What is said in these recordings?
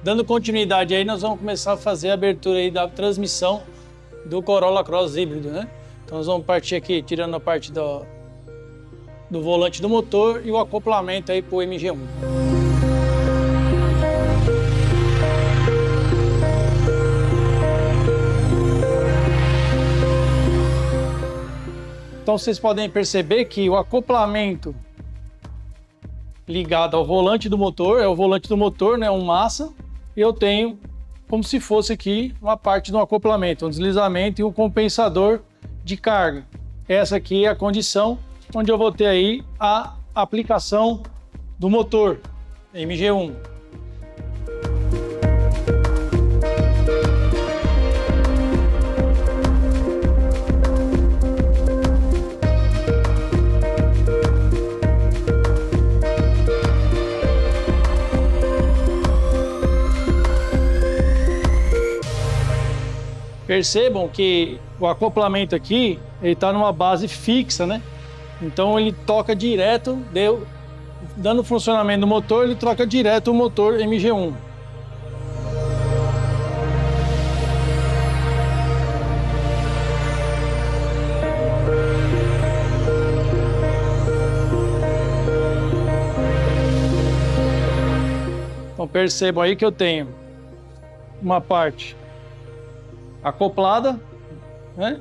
Dando continuidade aí, nós vamos começar a fazer a abertura aí da transmissão do Corolla Cross híbrido, né? Então nós vamos partir aqui, tirando a parte do volante do motor e o acoplamento aí para o MG1. Então vocês podem perceber que o acoplamento ligado ao volante do motor, é o volante do motor, né, um massa, e eu tenho como se fosse aqui uma parte do acoplamento, um deslizamento e um compensador de carga. Essa aqui é a condição onde eu vou ter aí a aplicação do motor MG1. Percebam que o acoplamento aqui, ele está numa base fixa, né? Então ele toca direto, dando funcionamento do motor, ele troca direto o motor MG1. Então percebam aí que eu tenho uma parte acoplada, né?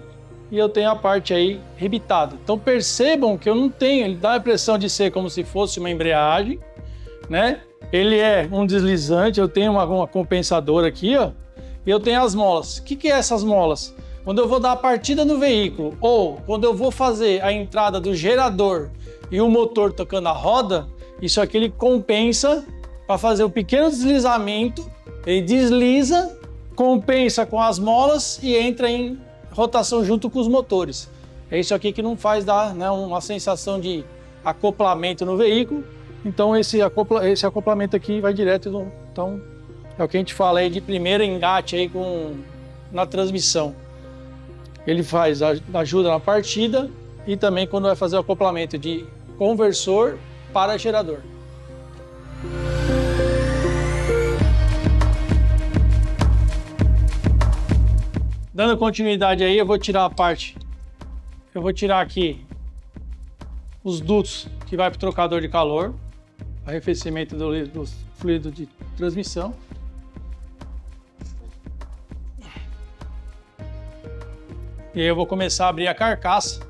E eu tenho a parte aí rebitada. Então percebam que eu não tenho, ele dá a impressão de ser como se fosse uma embreagem, né? Ele é um deslizante, eu tenho uma compensadora aqui, ó, e eu tenho as molas. O que é essas molas? Quando eu vou dar a partida no veículo ou quando eu vou fazer a entrada do gerador e o motor tocando a roda, isso aqui ele compensa para fazer um pequeno deslizamento, ele desliza, compensa com as molas e entra em rotação junto com os motores. É isso aqui que não faz dar, né, uma sensação de acoplamento no veículo. Então esse acoplamento aqui vai direto. Então é o que a gente fala aí de primeiro engate aí na transmissão. Ele ajuda na partida e também quando vai fazer o acoplamento de conversor para gerador. Dando continuidade aí, eu vou tirar aqui os dutos que vai para o trocador de calor, arrefecimento do fluido de transmissão. E aí eu vou começar a abrir a carcaça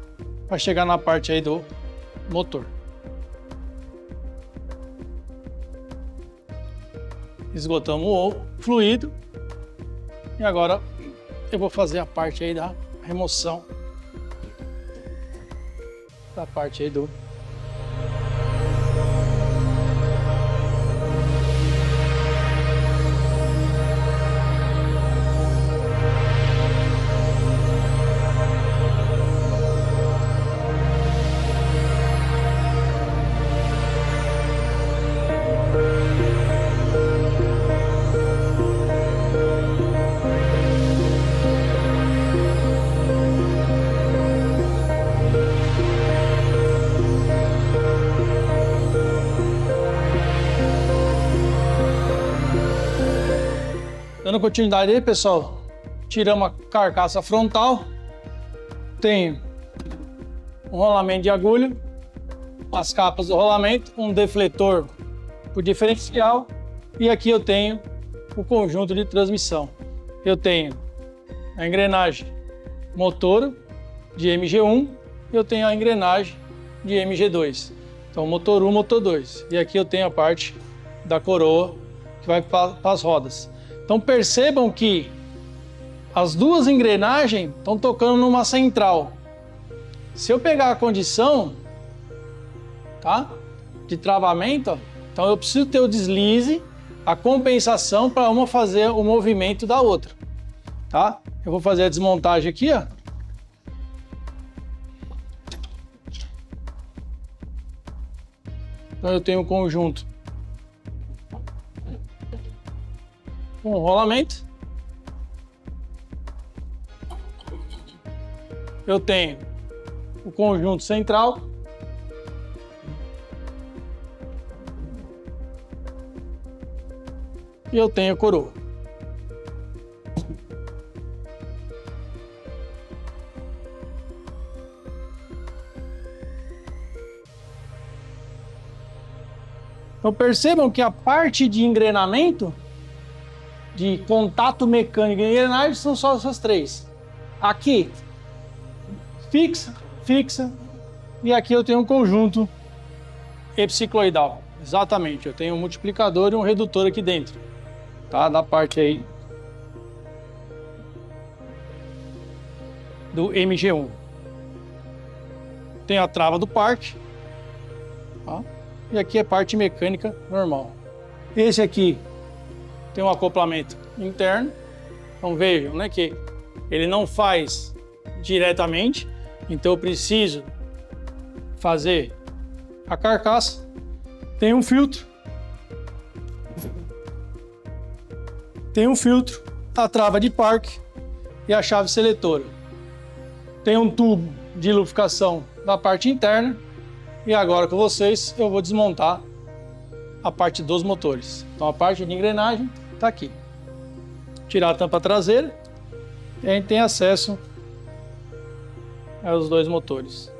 para chegar na parte aí do motor. Esgotamos o fluido e agora eu vou fazer a parte aí da remoção da parte aí do Dando continuidade aí, pessoal, tiramos a carcaça frontal, tenho um rolamento de agulha, as capas do rolamento, um defletor por diferencial e aqui eu tenho o conjunto de transmissão. Eu tenho a engrenagem motor de MG1 e eu tenho a engrenagem de MG2. Então motor 1, motor 2. E aqui eu tenho a parte da coroa que vai para as rodas. Então percebam que as duas engrenagens estão tocando numa central. Se eu pegar a condição, tá, de travamento, ó, então eu preciso ter o deslize, a compensação para uma fazer o movimento da outra, tá? Eu vou fazer a desmontagem aqui, ó. Então eu tenho um conjunto com rolamento. Eu tenho o conjunto central. e eu tenho a coroa. Então percebam que a parte de engrenamento, de contato mecânico e engrenagem, são só essas três. Aqui, fixa, e aqui eu tenho um conjunto epicicloidal. Exatamente, eu tenho um multiplicador e um redutor aqui dentro, tá? Da parte aí do MG1. Tem a trava do parque, tá? E aqui é parte mecânica normal. Esse aqui tem um acoplamento interno. Então vejam, né, que ele não faz diretamente, então eu preciso fazer a carcaça. Tem um filtro, a trava de parque e a chave seletora. Tem um tubo de lubrificação na parte interna. E agora com vocês eu vou desmontar a parte dos motores. Então a parte de engrenagem está aqui. Tirar a tampa traseira e a gente tem acesso aos dois motores.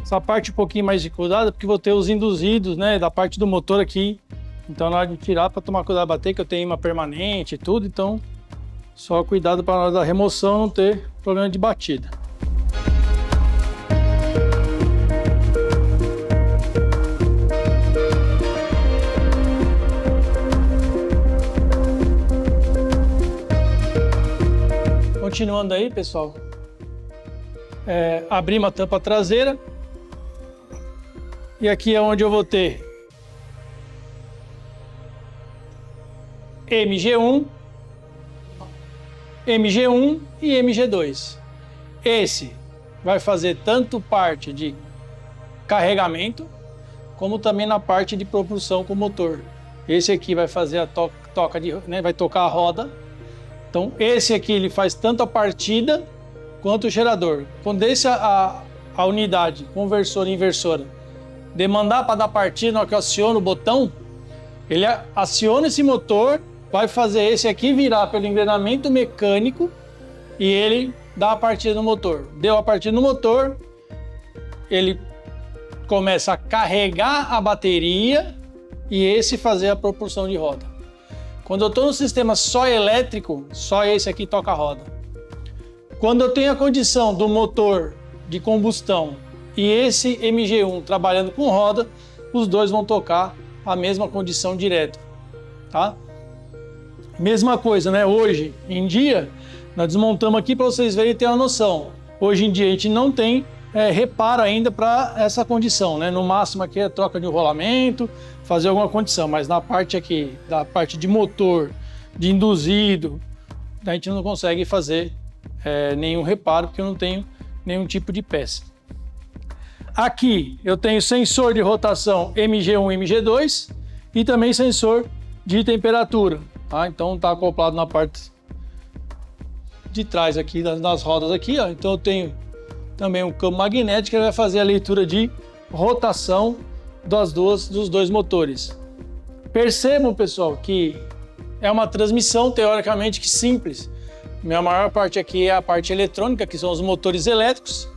Essa parte um pouquinho mais dificultada porque vou ter os induzidos, né, da parte do motor aqui. Então, na hora de tirar, para tomar cuidado, bater, que eu tenho imã permanente e tudo, então só cuidado para na hora da remoção não ter problema de batida. Continuando aí, pessoal, abrimos a tampa traseira e aqui é onde eu vou ter MG1 e MG2. Esse vai fazer tanto parte de carregamento, como também na parte de propulsão com o motor. Esse aqui vai fazer a toca de, né, vai tocar a roda. Então esse aqui ele faz tanto a partida quanto o gerador. Quando a unidade conversora e inversora demandar para dar partida, na hora que eu aciono o botão, ele aciona esse motor, vai fazer esse aqui virar pelo engrenamento mecânico e ele dá a partida no motor. Deu a partida no motor, ele começa a carregar a bateria e esse fazer a propulsão de roda. Quando eu estou no sistema só elétrico, só esse aqui toca a roda. Quando eu tenho a condição do motor de combustão e esse MG1 trabalhando com roda, os dois vão tocar a mesma condição direto, tá? Mesma coisa, né? Hoje em dia, nós desmontamos aqui para vocês verem e terem uma noção. Hoje em dia a gente não tem reparo ainda para essa condição, né? No máximo aqui é troca de rolamento, fazer alguma condição, mas na parte aqui, da parte de motor, de induzido, a gente não consegue fazer nenhum reparo porque eu não tenho nenhum tipo de peça. Aqui eu tenho sensor de rotação MG1 e MG2 e também sensor de temperatura. Tá? Então está acoplado na parte de trás aqui das rodas aqui, ó. Então eu tenho também um campo magnético que vai fazer a leitura de rotação dos dois motores. Percebam, pessoal, que é uma transmissão teoricamente que simples. Minha maior parte aqui é a parte eletrônica, que são os motores elétricos,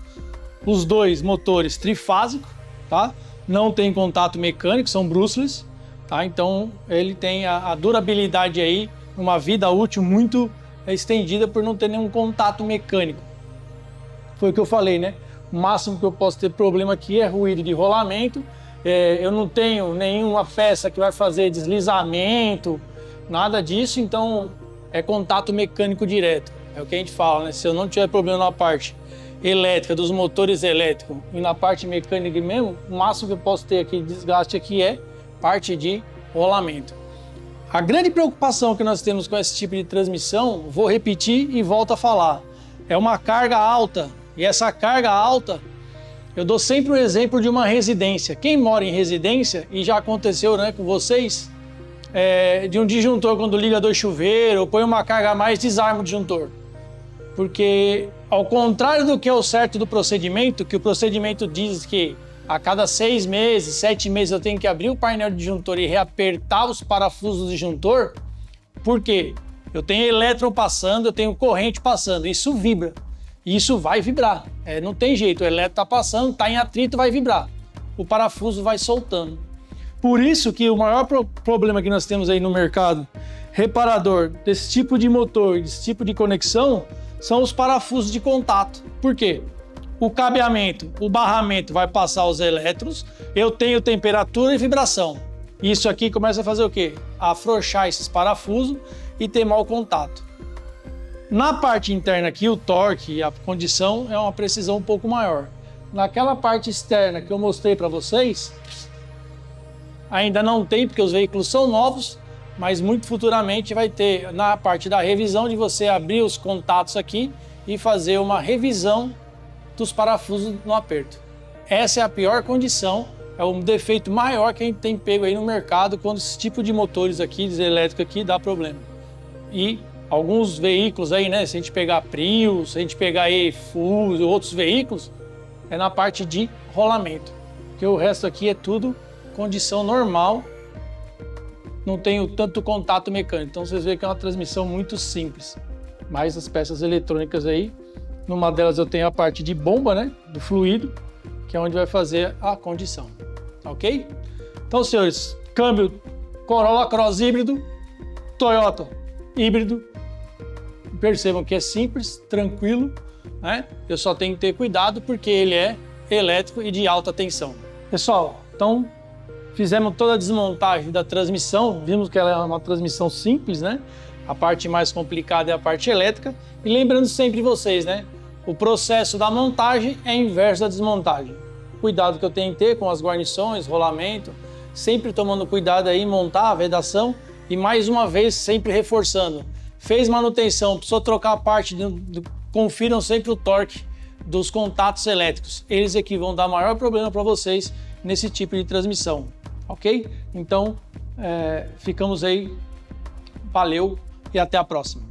os dois motores trifásicos, tá? Não tem contato mecânico, são brushless. Tá? Então ele tem a durabilidade aí, uma vida útil muito estendida por não ter nenhum contato mecânico. Foi o que eu falei, né? O máximo que eu posso ter problema aqui é ruído de rolamento. Eu não tenho nenhuma peça que vai fazer deslizamento, nada disso, então é contato mecânico direto. É o que a gente fala, né? Se eu não tiver problema na parte elétrica, dos motores elétricos e na parte mecânica mesmo, o máximo que eu posso ter aqui de desgaste aqui é parte de rolamento. A grande preocupação que nós temos com esse tipo de transmissão, vou repetir e volto a falar, é uma carga alta. E essa carga alta, eu dou sempre o exemplo de uma residência. Quem mora em residência, e já aconteceu, né, com vocês, de um disjuntor quando liga dois chuveiros, ou põe uma carga a mais, desarma o disjuntor. Porque, ao contrário do que é o certo do procedimento, que o procedimento diz que a cada 6 meses, 7 meses eu tenho que abrir o painel de disjuntor e reapertar os parafusos do disjuntor, por quê? Eu tenho elétron passando, eu tenho corrente passando, isso vibra. E isso vai vibrar, não tem jeito, o elétron está passando, está em atrito, vai vibrar. O parafuso vai soltando. Por isso que o maior problema que nós temos aí no mercado reparador desse tipo de motor, desse tipo de conexão, são os parafusos de contato. Por quê? O cabeamento, o barramento vai passar os elétrons, eu tenho temperatura e vibração. Isso aqui começa a fazer o quê? A afrouxar esses parafusos e ter mau contato. Na parte interna aqui, o torque e a condição é uma precisão um pouco maior. Naquela parte externa que eu mostrei para vocês, ainda não tem, porque os veículos são novos, mas muito futuramente vai ter na parte da revisão de você abrir os contatos aqui e fazer uma revisão dos parafusos no aperto. Essa é a pior condição, é um defeito maior que a gente tem pego aí no mercado quando esse tipo de motores aqui, elétrico aqui, dá problema. E alguns veículos aí, né, se a gente pegar Prius, se a gente pegar aí Fus e outros veículos, é na parte de rolamento, porque o resto aqui é tudo condição normal, não tem tanto contato mecânico. Então vocês veem que é uma transmissão muito simples. Mas as peças eletrônicas aí, numa delas eu tenho a parte de bomba, né, do fluido, que é onde vai fazer a condição, ok? Então, senhores, câmbio Corolla Cross híbrido, Toyota híbrido, percebam que é simples, tranquilo, né? Eu só tenho que ter cuidado porque ele é elétrico e de alta tensão. Pessoal, então fizemos toda a desmontagem da transmissão, vimos que ela é uma transmissão simples, né? A parte mais complicada é a parte elétrica. E lembrando sempre vocês, né? O processo da montagem é inverso da desmontagem. Cuidado que eu tenho que ter com as guarnições, rolamento, sempre tomando cuidado aí em montar a vedação e mais uma vez sempre reforçando. Fez manutenção, precisou trocar a parte, confiram sempre o torque dos contatos elétricos. Eles é que vão dar maior problema para vocês nesse tipo de transmissão, ok? Então, ficamos aí, valeu e até a próxima.